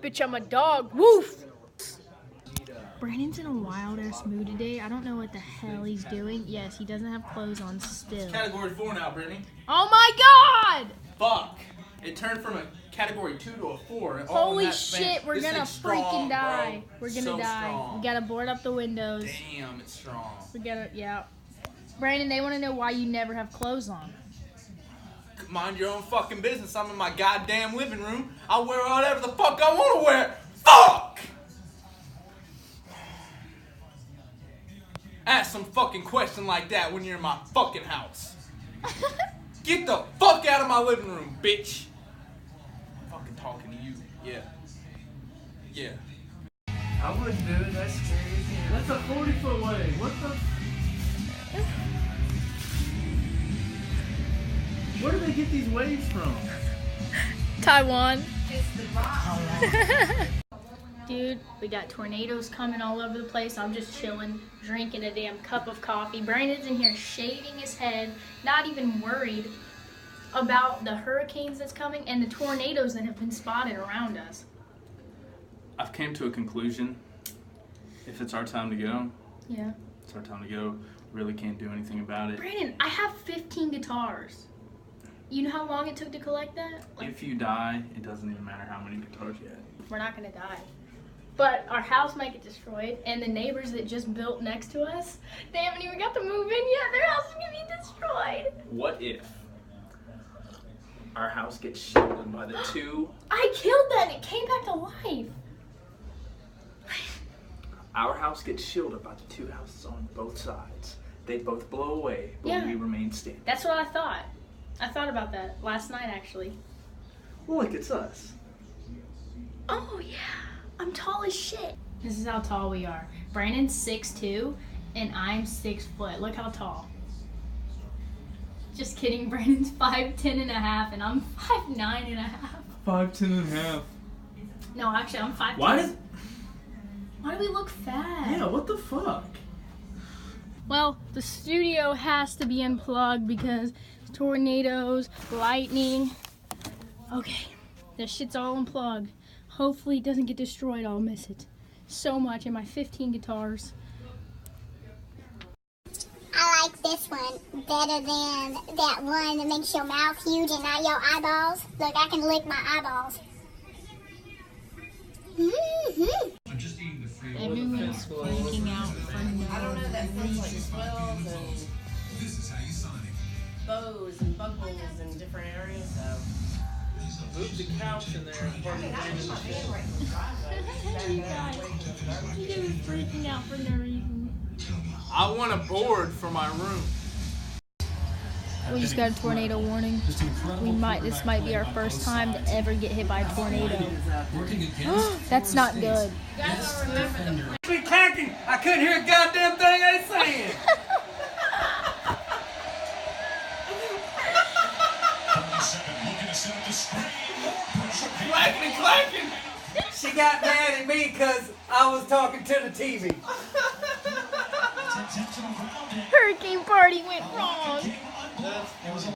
Bitch, I'm a dog. Woof! Brandon's in a wild-ass mood today. I don't know what the hell he's doing. Yes, he doesn't have clothes on still. Category 4 now, Brittany. Oh my god! Fuck. It turned from a category 2 to a 4. Holy shit, we're gonna freaking die. We're gonna die. Strong. We gotta board up the windows. Damn, it's strong. We gotta, yeah. Brandon, they wanna know why you never have clothes on. Mind your own fucking business. I'm in my goddamn living room. I'll wear whatever the fuck I want to wear. Fuck! Ask some fucking question like that when you're in my fucking house. Get the fuck out of my living room, bitch. I'm fucking talking to you. Yeah. Yeah. I wouldn't do it. That's scary. That's a 40-foot wave. What the? Where do they get these waves from? Taiwan. Dude, we got tornadoes coming all over the place. I'm just chilling, drinking a damn cup of coffee. Brandon's in here shaving his head, not even worried about the hurricanes that's coming and the tornadoes that have been spotted around us. I've came to a conclusion. If it's our time to go, Yeah. it's our time to go. Really can't do anything about it. Brandon, I have 15 guitars. You know how long it took to collect that? If you die, it doesn't even matter how many guitars you have. We're not gonna die. But our house might get destroyed, and the neighbors that just built next to us, they haven't even got to move in yet. Their house is gonna be destroyed. What if our house gets shielded by the two? I killed that and it came back to life. Our house gets shielded by the two houses on both sides. They both blow away, but Yeah. we remain standing. That's what I thought. I thought about that last night, actually. Well, look, it's us. Oh, yeah. I'm tall as shit. This is how tall we are. Brandon's 6'2", and I'm 6 foot. Look how tall. Just kidding. Brandon's 5'10" and a half, and I'm 5'9" and a half. 5'10" and a half. No, actually, I'm 5'10". Why do we look fat? Yeah, what the fuck? Well, the studio has to be unplugged because tornadoes, lightning. Okay, that shit's all unplugged. Hopefully it doesn't get destroyed. I'll miss it so much, and my 15 guitars. I like this one better than that one that makes your mouth huge and not your eyeballs. Look, I can lick my eyeballs. Mm-hmm. Everyone's freaking out for no I don't know, that sounds like swells and bows and buckles in different areas, so. Move the couch in there. You guys are freaking out for no reason. I want a board for my room. We just got a tornado warning. This might be our first time to ever get hit by a tornado. That's not good. Be clacking. I couldn't hear a goddamn thing they saying. Clacking and clacking. She got mad at me because I was talking to the TV. Hurricane party went wrong.